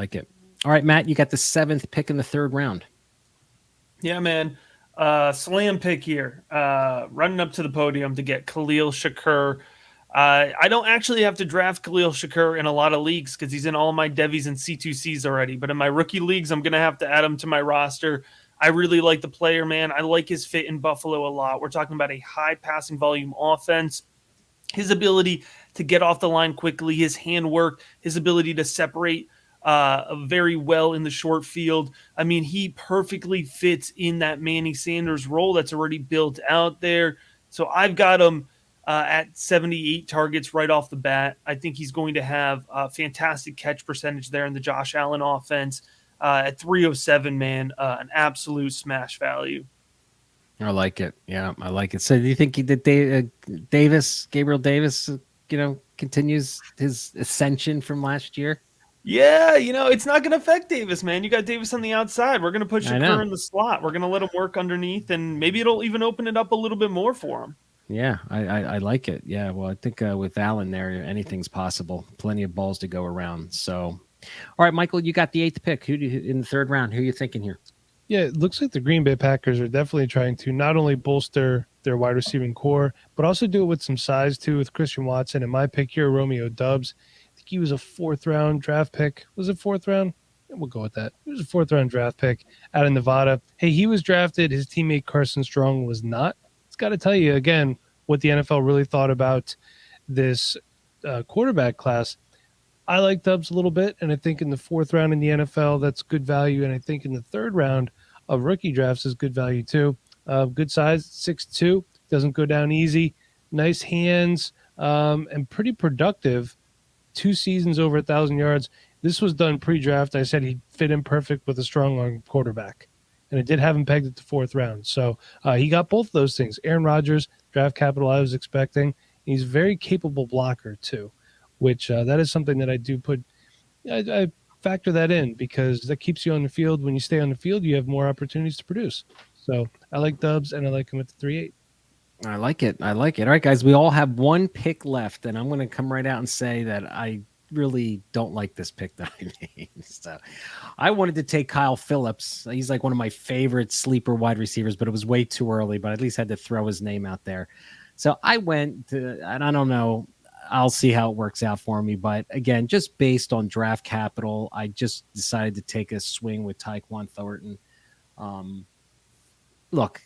right, Matt, you got the 7th pick in the 3rd round. Yeah, man. Slam pick here. Running up to the podium to get Khalil Shakur. I don't actually have to draft Khalil Shakur in a lot of leagues because he's in all my Devies and C2Cs already. But in my rookie leagues, I'm going to have to add him to my roster. I really like the player, man. I like his fit in Buffalo a lot. We're talking about a high passing volume offense. His ability to get off the line quickly, his handwork, his ability to separate very well in the short field. I mean, he perfectly fits in that Manny Sanders role that's already built out there. So I've got him at 78 targets right off the bat. I think he's going to have a fantastic catch percentage there in the Josh Allen offense. At 307, man, an absolute smash value. I like it. Yeah, I like it. So do you think that Gabriel Davis, continues his ascension from last year? Yeah, it's not going to affect Davis, man. You got Davis on the outside. We're going to put Shakur in the slot. We're going to let him work underneath, and maybe it'll even open it up a little bit more for him. Yeah, I like it. Yeah, well, I think with Allen there, anything's possible. Plenty of balls to go around. So, all right, Michael, you got the 8th pick. Who in the 3rd round? Who are you thinking here? Yeah, it looks like the Green Bay Packers are definitely trying to not only bolster their wide receiving core, but also do it with some size too with Christian Watson. And my pick here, Romeo Doubs. I think he was a 4th round draft pick. Was it 4th round? We'll go with that. He was a 4th round draft pick out of Nevada. Hey, he was drafted. His teammate Carson Strong was not. It's got to tell you again what the NFL really thought about this quarterback class. I like Doubs a little bit, and I think in the 4th round in the NFL, that's good value. And I think in the 3rd round of rookie drafts is good value too. Good size, 6'2", doesn't go down easy. Nice hands, and pretty productive. 2 seasons over 1,000 yards. This was done pre-draft. I said he'd fit in perfect with a strong arm quarterback. And I did have him pegged at the 4th round. So he got both of those things. Aaron Rodgers, draft capital I was expecting. He's a very capable blocker too, which that is something that I do put I factor that in because that keeps you on the field. When you stay on the field, you have more opportunities to produce. So I like Doubs, and I like him at the 3.8. I like it. I like it. All right, guys, we all have one pick left, and I'm going to come right out and say that I really don't like this pick that I made. So I wanted to take Kyle Phillips. He's like one of my favorite sleeper wide receivers, but it was way too early, but I at least had to throw his name out there. So I went to, and I don't know, I'll see how it works out for me. But again, just based on draft capital, I just decided to take a swing with Tyquan Thornton. Look,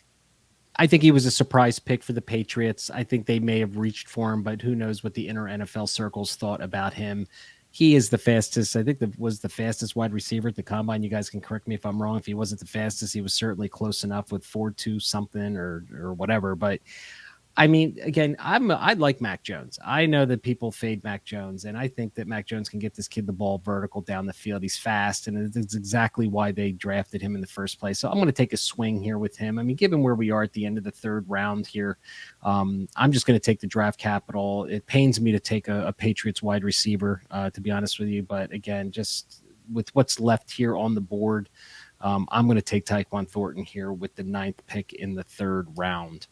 I think he was a surprise pick for the Patriots. I think they may have reached for him, but who knows what the inner NFL circles thought about him. He is the fastest. I think that was the fastest wide receiver at the combine. You guys can correct me if I'm wrong. If he wasn't the fastest, he was certainly close enough with 4.2 something or whatever. But I mean, again, I like Mac Jones. I know that people fade Mac Jones, and I think that Mac Jones can get this kid the ball vertical down the field. He's fast, and it's exactly why they drafted him in the first place. So I'm going to take a swing here with him. I mean, given where we are at the end of the third round here, I'm just going to take the draft capital. It pains me to take a Patriots wide receiver, to be honest with you. But again, just with what's left here on the board, I'm going to take Tyquan Thornton here with the 9th pick in the third round.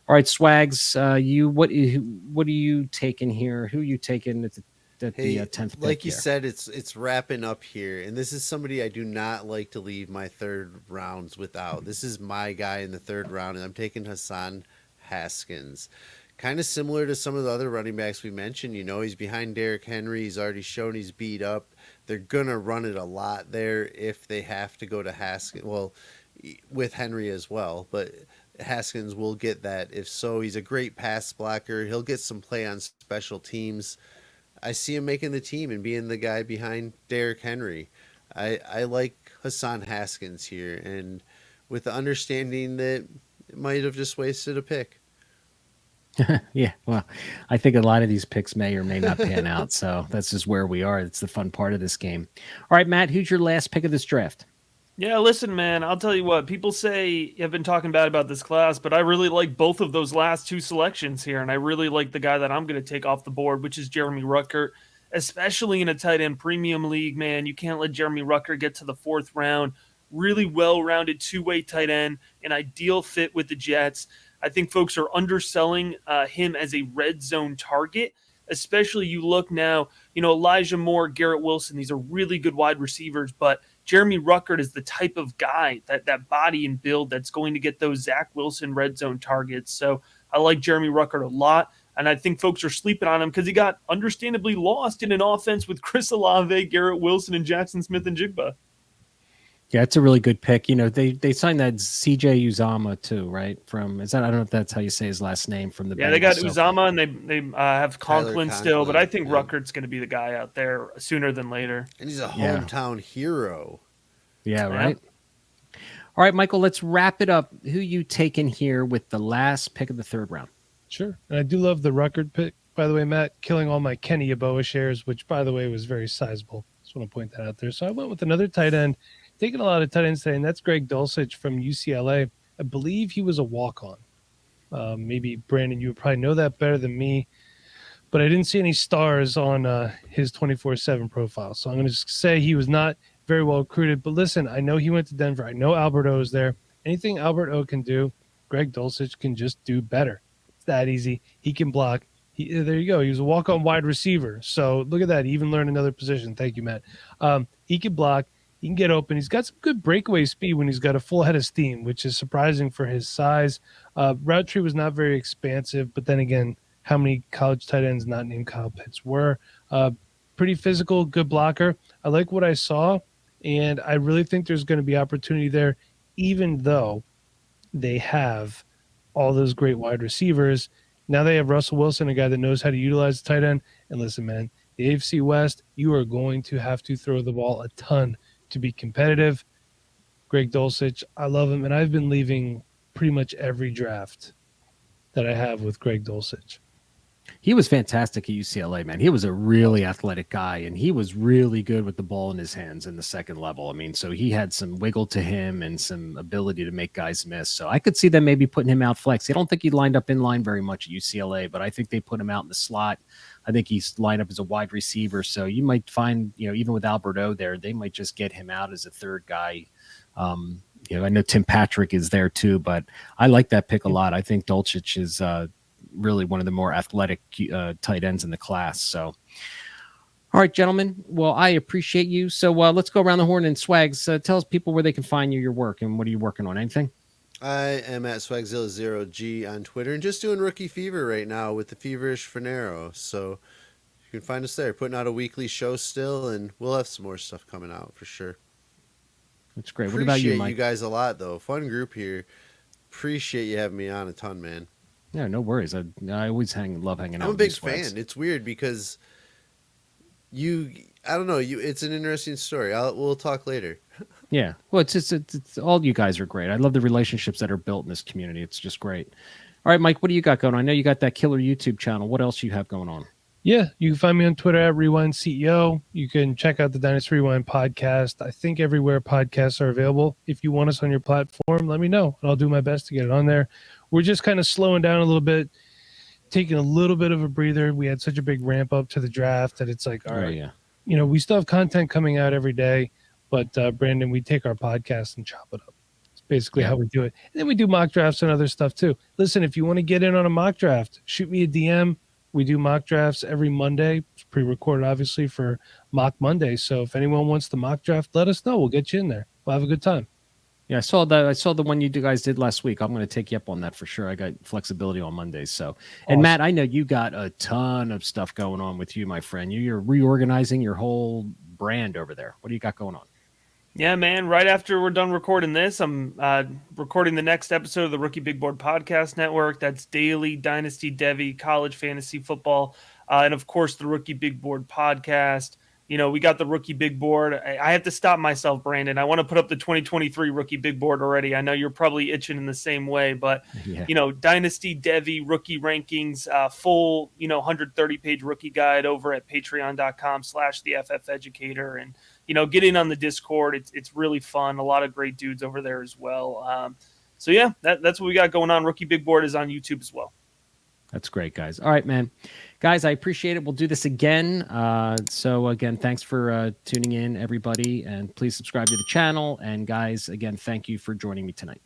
All right, Swags, what are you taking here? Who are you taking at the 10th pick? Like you here? said, it's wrapping up here, and this is somebody I do not like to leave my third rounds without. This is my guy in the third round, and I'm taking Hassan Haskins. Kind of similar to some of the other running backs we mentioned. You know, he's behind Derrick Henry. He's already shown he's beat up. They're going to run it a lot there if they have to go to Haskins. Well, with Henry as well, but Haskins will get that. If so, he's a great pass blocker. He'll get some play on special teams. I see him making the team and being the guy behind Derrick Henry. I like Hassan Haskins here, and with the understanding that it might have just wasted a pick. Yeah, well, I think a lot of these picks may or may not pan out, so that's just where we are. It's the fun part of this game. All right, Matt, who's your last pick of this draft? Yeah, listen, man, I'll tell you what. People say have been talking bad about this class, but I really like both of those last two selections here, and I really like the guy that I'm going to take off the board, which is Jeremy Ruckert, especially in a tight end premium league, man. You can't let Jeremy Ruckert get to the 4th round. Really well-rounded two-way tight end, an ideal fit with the Jets. I think folks are underselling him as a red zone target, especially you look now, you know, Elijah Moore, Garrett Wilson, these are really good wide receivers, but Jeremy Ruckert is the type of guy, that body and build that's going to get those Zach Wilson red zone targets. So I like Jeremy Ruckert a lot, and I think folks are sleeping on him because he got understandably lost in an offense with Chris Olave, Garrett Wilson, and Jackson Smith and Jigba. Yeah, it's a really good pick. You know, they signed that CJ Uzama too, right? I don't know if that's how you say his last name from the Yeah, they got Bengals, Uzama and they have Tyler Conklin still, but I think yeah. Ruckert's going to be the guy out there sooner than later. And he's a Yeah. hometown hero. Yeah, right. All right, Michael, let's wrap it up. Who you taking here with the last pick of the third round? Sure. And I do love the Ruckert pick, by the way, Matt, killing all my Kenny Yeboah shares, which, by the way, was very sizable. Just want to point that out there. So I went with another tight end, taking a lot of tight ends today, and that's Greg Dulcich from UCLA. I believe he was a walk-on. Maybe, Brandon, you would probably know that better than me, but I didn't see any stars on his 24/7 profile. So I'm going to just say he was not very well recruited. But listen, I know he went to Denver. I know Albert O is there. Anything Albert O can do, Greg Dulcich can just do better. It's that easy. He can block. There you go. He was a walk-on wide receiver. So look at that. He even learned another position. Thank you, Matt. He can block. He can get open. He's got some good breakaway speed when he's got a full head of steam, which is surprising for his size. Route tree was not very expansive, but then again, how many college tight ends not named Kyle Pitts were? Pretty physical, good blocker. I like what I saw, and I really think there's going to be opportunity there, even though they have all those great wide receivers. Now they have Russell Wilson, a guy that knows how to utilize the tight end. And listen, man, the AFC West, you are going to have to throw the ball a ton to be competitive. Greg Dulcich, I love him, and I've been leaving pretty much every draft that I have with Greg Dulcich. He was fantastic at UCLA, man. He was a really athletic guy, and he was really good with the ball in his hands in the second level. I mean, so he had some wiggle to him and some ability to make guys miss. So I could see them maybe putting him out flex. I don't think he lined up in line very much at UCLA, but I think they put him out in the slot. I think he's lined up as a wide receiver. So you might find, even with Albert O there, they might just get him out as a third guy I know Tim Patrick is there too, but I like that pick a lot. I think Dulcich is really one of the more athletic tight ends in the class. So, all right, gentlemen. Well, I appreciate you. So let's go around the horn and Swags. Tell us people where they can find your work and what are you working on? Anything? I am at Swagzilla0G on Twitter and just doing Rookie Fever right now with the Feverish Finero. So you can find us there. Putting out a weekly show still, and we'll have some more stuff coming out for sure. That's great. What about you, Mike? You guys a lot, though. Fun group here. Appreciate you having me on a ton, man. Yeah, no worries. I always love hanging out. I'm a big fan. It's weird because I don't know. It's an interesting story. We'll talk later. Yeah. Well, it's all you guys are great. I love the relationships that are built in this community. It's just great. All right, Mike, what do you got going on? I know you got that killer YouTube channel. What else you have going on? Yeah, you can find me on Twitter at Rewind CEO. You can check out the Dynasty Rewind podcast. I think everywhere podcasts are available. If you want us on your platform, let me know, and I'll do my best to get it on there. We're just kind of slowing down a little bit, taking a little bit of a breather. We had such a big ramp up to the draft that it's like, all right, yeah. We still have content coming out every day, but Brandon, we take our podcast and chop it up. It's basically how we do it. And then we do mock drafts and other stuff too. Listen, if you want to get in on a mock draft, shoot me a DM. We do mock drafts every Monday. It's pre-recorded, obviously, for Mock Monday. So if anyone wants the mock draft, let us know. We'll get you in there. We'll have a good time. Yeah, I saw that. I saw the one you guys did last week. I'm going to take you up on that for sure. I got flexibility on Mondays. So, and awesome. Matt, I know you got a ton of stuff going on with you, my friend. You're reorganizing your whole brand over there. What do you got going on? Yeah, man. Right after we're done recording this, I'm recording the next episode of the Rookie Big Board Podcast Network. That's daily Dynasty, Devy, college fantasy football, and of course the Rookie Big Board Podcast. We got the Rookie Big Board. I have to stop myself, Brandon. I want to put up the 2023 Rookie Big Board already. I know you're probably itching in the same way, but Dynasty, Devy, rookie rankings, full 130-page rookie guide over at patreon.com/theFFeducator, and get in on the Discord. It's really fun. A lot of great dudes over there as well. So yeah, that's what we got going on. Rookie Big Board is on YouTube as well. That's great, guys. All right, man. Guys, I appreciate it. We'll do this again. So again, thanks for tuning in, everybody, and please subscribe to the channel. And guys, again, thank you for joining me tonight.